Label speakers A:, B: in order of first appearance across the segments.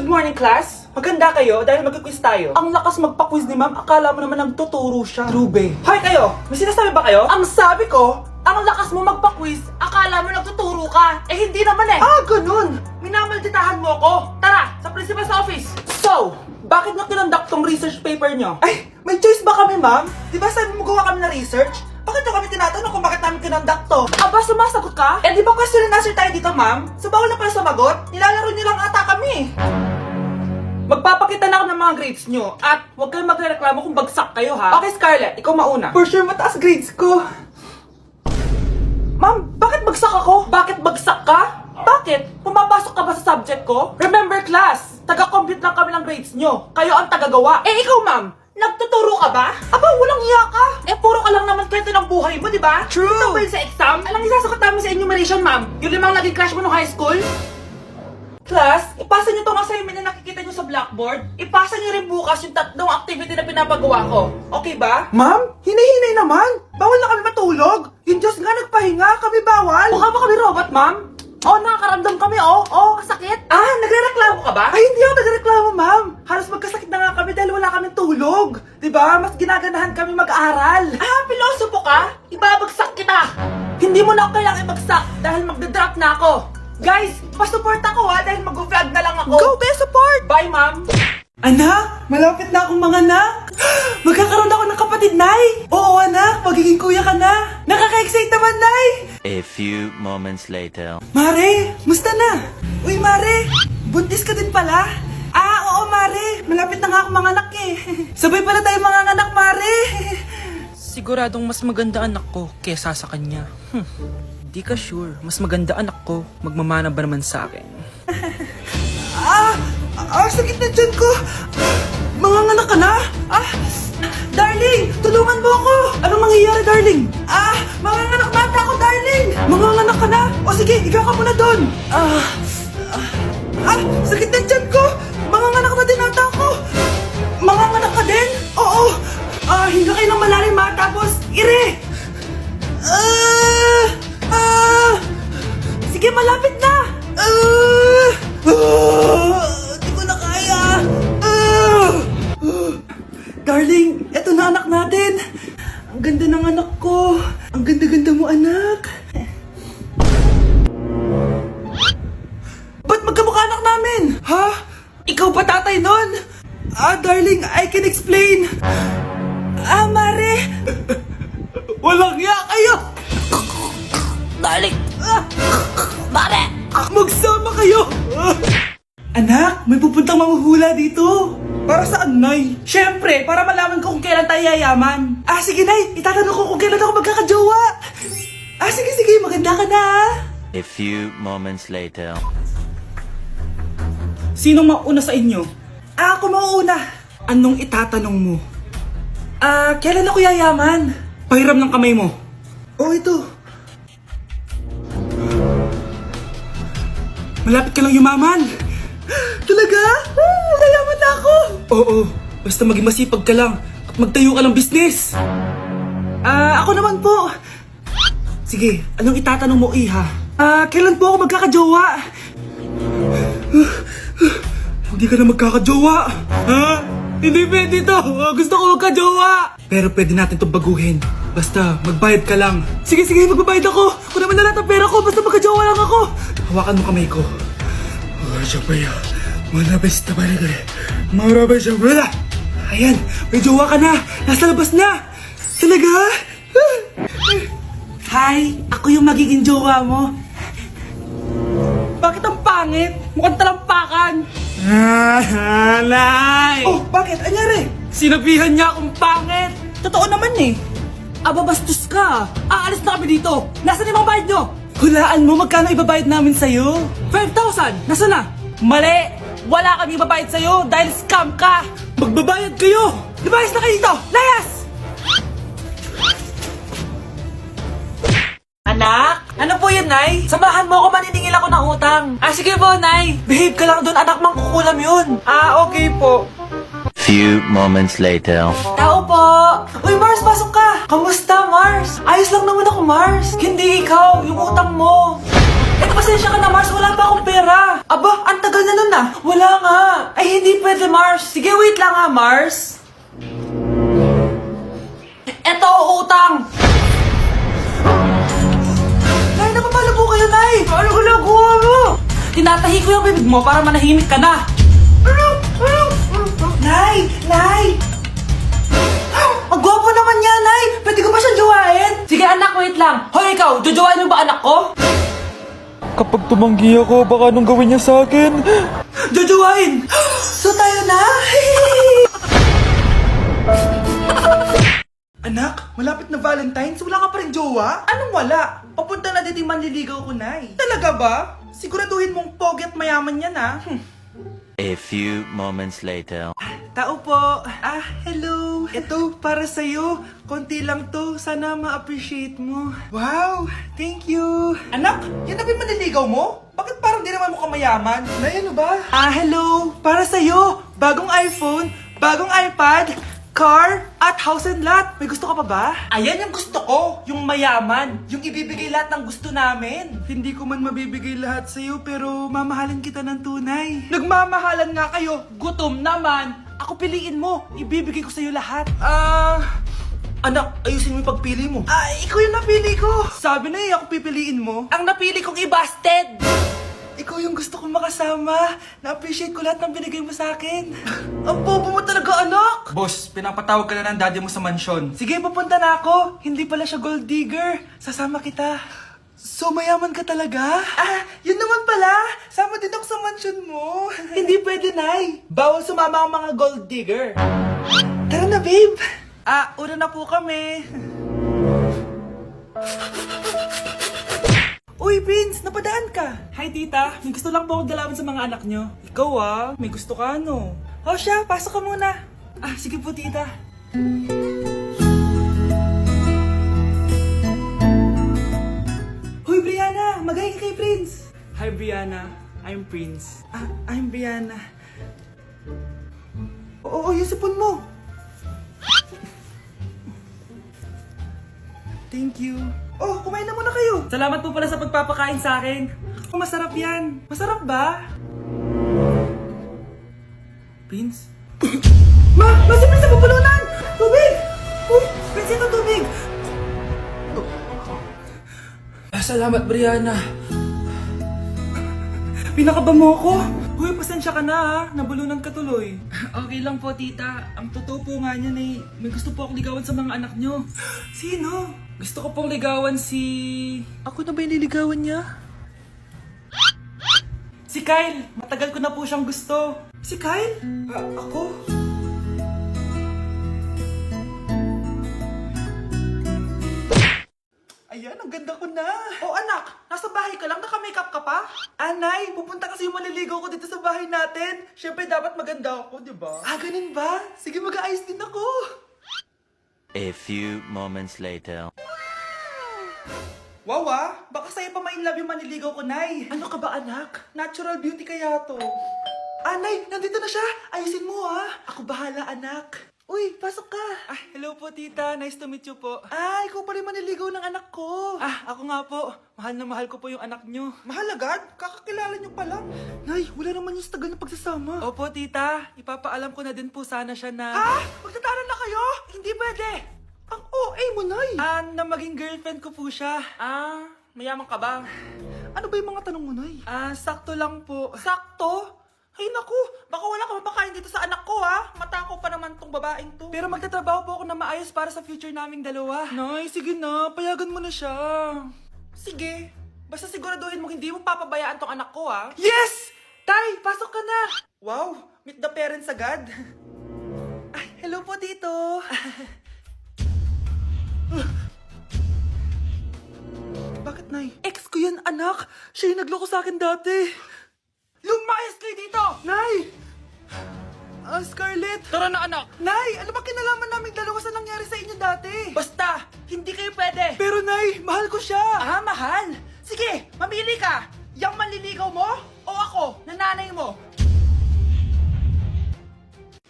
A: morning, class. Maganda kayo dahil mag-quiz tayo. Ang lakas magpa-quiz ni ma'am, akala mo naman nagtuturo siya. Trube. Hoy kayo, may sinasabi ba kayo? Ang sabi ko, ang lakas mo magpa-quiz, akala mo nagtuturo ka. Eh hindi naman eh. Ah, ganun. Minamalditahan mo ko. Tara, sa principal's office. So, bakit nyo kinonduct tong research paper nyo? Ay, may choice ba kami ma'am? Di ba sabi mo gawa kami na research? Bakit nyo kami tinatanong kung bakit namin kinonduct to? Aba, sumasagot ka? Eh di ba question and answer tayo dito ma'am? So bawal na pala sumagot? Nilalaro nyo lang ata kami. Magpapakita na ako ng mga grades nyo at huwag kayong magreklamo kung bagsak kayo ha. Okay Scarlett, ikaw mauna. For sure mataas grades ko. Ma'am, bakit bagsak ako? Bakit bagsak ka? Bakit? Pumapasok ka ba sa subject ko? Remember class, taga-compute lang kami ng grades nyo. Kayo ang tagagawa. Eh ikaw ma'am, nagtuturo ka ba? Aba, walang iya ka. Eh, puro ka lang naman kwento ng buhay mo, di ba? True. Ito ba yun sa exam? Alang isasagot namin sa enumeration, ma'am. Yung 5 naging crush mo nung high school? Class, ipasa nyo tong assignment na nakikita nyo sa blackboard. Ipasa nyo rin bukas yung 3 activity na pinapagawa ko. Okay ba? Ma'am, hinay-hinay naman. Bawal na kami matulog. Yung Diyos nga nagpahinga, kami bawal. Mukha ba kami robot, ma'am? Oh, nakakaramdam kami, oh. Oh, kasakit. Ah, nagre-reklamo ka ba? Ay, hindi ako nagre-reklamo, ma'am. Halos magkasakit na nga kami dahil wala kaming tulog. Diba? Mas ginaganahan kami mag-aral. Ah, pilosopo ka? Ibabagsak kita. Hindi mo na ako kailangang ibagsak dahil magdadrop na ako. Guys, pa-support ako ha dahil mag-vlog na lang ako. Go, best support! Bye, ma'am. Anak, malapit na akong mga anak. Magkakaroon ako ng kapatid, Nay. Oo, anak, magiging kuya ka na. Nakaka-excite naman, Nay.
B: A few moments later.
A: Mare, musta na? Uy, Mare, buntis ka din pala? Ah, oo, Mare. Malapit na nga akong mga anak eh. Sabay pala tayo mga anak, Mare. Siguradong mas maganda anak ko kesa sa kanya. Di ka sure. Mas maganda anak ko. Magmamana ba naman sa akin? Sakit na dyan ko. Manganganak ka na? Darling, tulungan mo ako. Anong mangyayari, darling? Manganganak bata ako, darling. Manganganak ka na? O sige, higa ka muna doon. Sakit na dyan ko. Manganganak na din ata ako. Manganganak ka din? Oo. Hinga kayo ng malalim ha, tapos ire. Sige, malapit na. Di ko na kaya. Darling, eto na anak natin. Ang ganda ng anak ko. Ang ganda-ganda mo, anak. Ba't magkamukha anak namin? Ha? Ikaw ba tatay nun? Darling, I can explain. Mare. Walang hiya kayo. Darling. Mare. Magsama kayo. Anak, may pupuntang manghuhula dito. Para saan, Nay? Siyempre, para malaman ko kung kailan tayo yayaman. Sige, Nay. Itatanong ko kung kailan ako magkakajowa. Sige. Maganda ka na.
B: A few moments later.
A: Sinong mauna sa inyo? Ako mauna. Anong itatanong mo? Kailan ako yayaman? Pahiram ng kamay mo. Oh, ito. Malapit ka lang yumaman. Talaga? Yayaman na ako. Oo, basta maging masipag ka lang at magtayo ka ng business. Ako naman po. Sige, anong itatanong mo, Iha? Kailan po ako magkakajowa? Hindi ka na magkakajowa. Hindi pwede to. Gusto ko magkajowa. Pero pwede natin itong baguhin. Basta, magbayad ka lang. Sige, magbabayad ako. Kung naman na lahat ang pera ko, basta magkajowa lang ako. Hawakan mo kamay ko. Ayan, may jowa ka na. Nasa labas na. Talaga? Hi, ako yung magiging jowa mo. Bakit ang pangit? Mukhang talampakan. Nay! Oh, bakit? Anyari? Sinabihan niya akong pangit. Totoo naman eh. Bastos ka. Aalis na kami dito. Nasaan yung mga bayad nyo? Hulaan mo magkano ibabayad namin sa'yo? 5,000! Nasaan na? Mali! Wala kami ibabayad sa'yo dahil scam ka! Magbabayad kayo! Lumayas na kayo dito! Layas! Anak? Ano po yun, Nay? Samahan mo ako, maniningil ako ng utang. Sige po, Nay. Behave ka lang doon, anak, mangkukulam yun. Okay po.
B: Few moments later.
A: Tao po! Uy, Mars, pasok ka! Kamusta, Mars? Ayos lang naman ako, Mars. Hindi ikaw, yung utang mo. Pasensya ka na, Mars. Wala pa akong pera. Aba, ang tagal na nun ah. Wala nga. Ay, hindi pwede, Mars. Sige, wait lang ha, Mars. Eto, utang. Nay, napapalo po kayo, Nay. Ano ginagawa mo? Tinatahi ko yung bibig mo para manahimik ka na. Nay! Nay! Ang gwapo naman niya, Nay! Pwede ko ba siyang jowain? Sige, anak, wait lang. Hoy, ikaw, jojowain mo ba anak ko?
C: Kapag tumanggi ako, baka anong gawin niya sa akin?
A: Jojowain! So tayo na? Anak, malapit na Valentine's, wala ka pa rin jowa? Anong wala? Papunta na dito yung manliligaw ko, Nay. Talaga ba? Siguraduhin mong pogi at mayaman yan, ha?
B: A few moments later.
A: Tao po. Hello. Ito, para sa'yo. Konti lang to. Sana ma-appreciate mo. Wow, thank you. Anak, yan na ba yung manliligaw mo? Bakit parang di naman mo kamayaman? Nay, ano ba? Hello. Para sa'yo. Bagong iPhone, bagong iPad, car, at house and lot. May gusto ka pa ba? Ayan yung gusto ko. Yung mayaman. Yung ibibigay lahat ng gusto namin. Hindi ko man mabibigay lahat sa'yo, pero mamahalin kita ng tunay. Nagmamahalan nga kayo. Gutom naman. Ako piliin mo. Ibibigay ko sa'yo lahat. Anak, ayusin mo yung pagpili mo. Ikaw yung napili ko. Sabi na ako pipiliin mo. Ang napili kong i-busted. Ikaw yung gusto kong makasama. Na-appreciate ko lahat ng binigay mo sa akin. Ang bobo mo talaga, anak! Boss, pinapatawag ka na ng daddy mo sa mansyon. Sige, papunta na ako. Hindi pala siya gold digger. Sasama kita. So, mayaman ka talaga? Yun naman pala. Sama din ako sa mansyon mo. Hindi pwede, Nay. Bawal sumama ang mga gold digger. Tara na, babe. Una na po kami. Uy, Prince! Napadaan ka! Hi, tita! May gusto lang po akong dalawin sa mga anak nyo. Ikaw may gusto ka, no? Siya, pasok ka muna. Sige po, tita. Hoy, Brianna! Magay ka kay Prince! Hi, Brianna. I'm Prince. I'm Brianna. Oo, yung sipon mo. Thank you. Kumain na muna kayo. Salamat po pala sa pagpapakain sa akin. Masarap yan. Masarap ba? Prince? Si Prince sa pupulunan! Tubig! Prince, ito tubig! Salamat, Brianna. Pinakaba mo ako. Uy, pasensya ka na ha. Nabulunan ka tuloy. Okay lang po, tita. Ang totoo po nga niyan eh, may gusto po akong ligawan sa mga anak nyo. Sino? Gusto ko pong ligawan si... Ako na ba yung liligawan niya? Si Kyle. Matagal ko na po siyang gusto. Si Kyle? Ako? Ayan, ang ganda ko na. Anak, nasa bahay ka lang, naka-makeup ka pa? Nay, pupunta kasi yung maliligaw ko dito sa bahay natin. Siyempre, dapat maganda ako, di ba? Ganun ba? Sige, mag-aayos din ako.
B: A few moments later.
A: Wow, baka sa'yo pa ma-inlove yung maniligaw ko, Nay. Ano ka ba, anak? Natural beauty kaya to. Nay, nandito na siya. Ayusin mo, Ako bahala, anak. Uy, pasok ka. Hello po, tita. Nice to meet you po. Ikaw pa rin maniligaw ng anak ko. Ako nga po. Mahal na mahal ko po yung anak nyo. Mahal agad? Kakakilala nyo pa lang. Nay, wala naman yung tagal na pagsasama. Opo, tita. Ipapaalam ko na din po sana siya na... Magtatanan na kayo? Hindi pwede. Ang OA mo, Nay. Na maging girlfriend ko po siya. Mayaman ka ba? Ano ba yung mga tanong mo, Nay? Sakto lang po. Sakto? Ay naku, baka wala ka mapakain dito sa anak ko Matako pa naman tong babaeng to. Pero magtatrabaho po ako na maayos para sa future naming dalawa. Nay, sige na, payagan mo na siya. Sige, basta siguraduhin mo hindi mo papabayaan tong anak ko Yes! Tay, pasok ka na. Wow, meet the parents agad. Hello po dito. Bakit, Nay? Ex ko yan, anak. Siya yung nagloko sa akin dati. Lumayas kayo dito! Nay! Scarlett! Tara na, anak! Nay! Ano ba kinalaman namin dalawa sa nangyari sa inyo dati? Basta! Hindi kayo pwede! Pero, Nay! Mahal ko siya! Mahal? Sige! Mamili ka! Yang manliligaw mo? O ako? Nananay mo?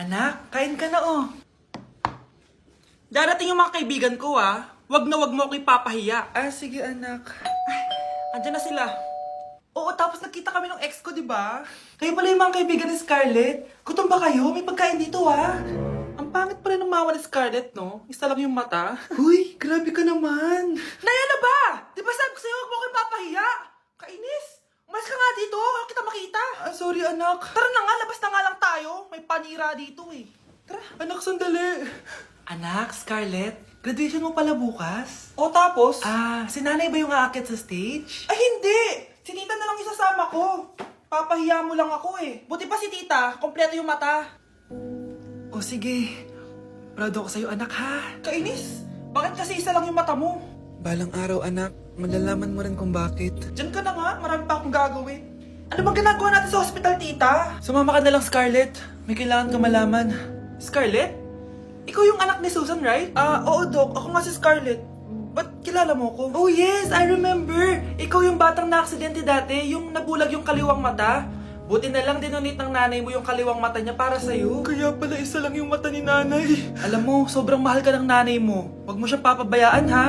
A: Anak, kain ka na Darating yung mga kaibigan ko Wag na wag mo ako ipapahiya. Sige, anak. Andyan na sila. Oo, tapos nagkita kami ng ex ko, di ba? Kayo pala yung mga kaibigan ni Scarlett. Gutom ba kayo? May pagkain dito ah. Ang pangit pala ng mama ni Scarlett, no? Isa lang yung mata. Huy, grabe ka naman. Naya na ba? Di ba sabi ko sa'yo, huwag mo kayo papahiya? Kainis. Umalis ka nga dito, huwag kita makita. Sorry anak. Tara na nga, labas na nga lang tayo. May panira dito eh. Tara. Anak, sandali. Anak, Scarlett, graduation mo pala bukas? O tapos? Si nanay ba yung aakit sa stage? Ay hindi! Si tita na lang isasama ko. Papahiya mo lang ako eh. Buti pa si tita, kompleto yung mata. O sige, proud ako sa'yo anak ha. Kainis, bakit kasi isa lang yung mata mo?
D: Balang araw anak, malalaman mo rin kung bakit.
A: Diyan ka na nga, marami pa akong gagawin. Ano bang ginagawa natin sa hospital, tita? Sumama ka na lang, Scarlett. May kailangan ka malaman. Scarlett? Ikaw yung anak ni Susan, right? Oo, Doc. Ako nga si Scarlett. Ba't kilala mo ko? Oh, yes! I remember! Ikaw yung batang na-aksidente dati, yung nabulag yung kaliwang mata. Buti na lang dinonate ng nanay mo yung kaliwang mata niya para sa'yo.
C: Kaya pala isa lang yung mata ni nanay.
A: Alam mo, sobrang mahal ka ng nanay mo. Huwag mo siyang papabayaan, ha?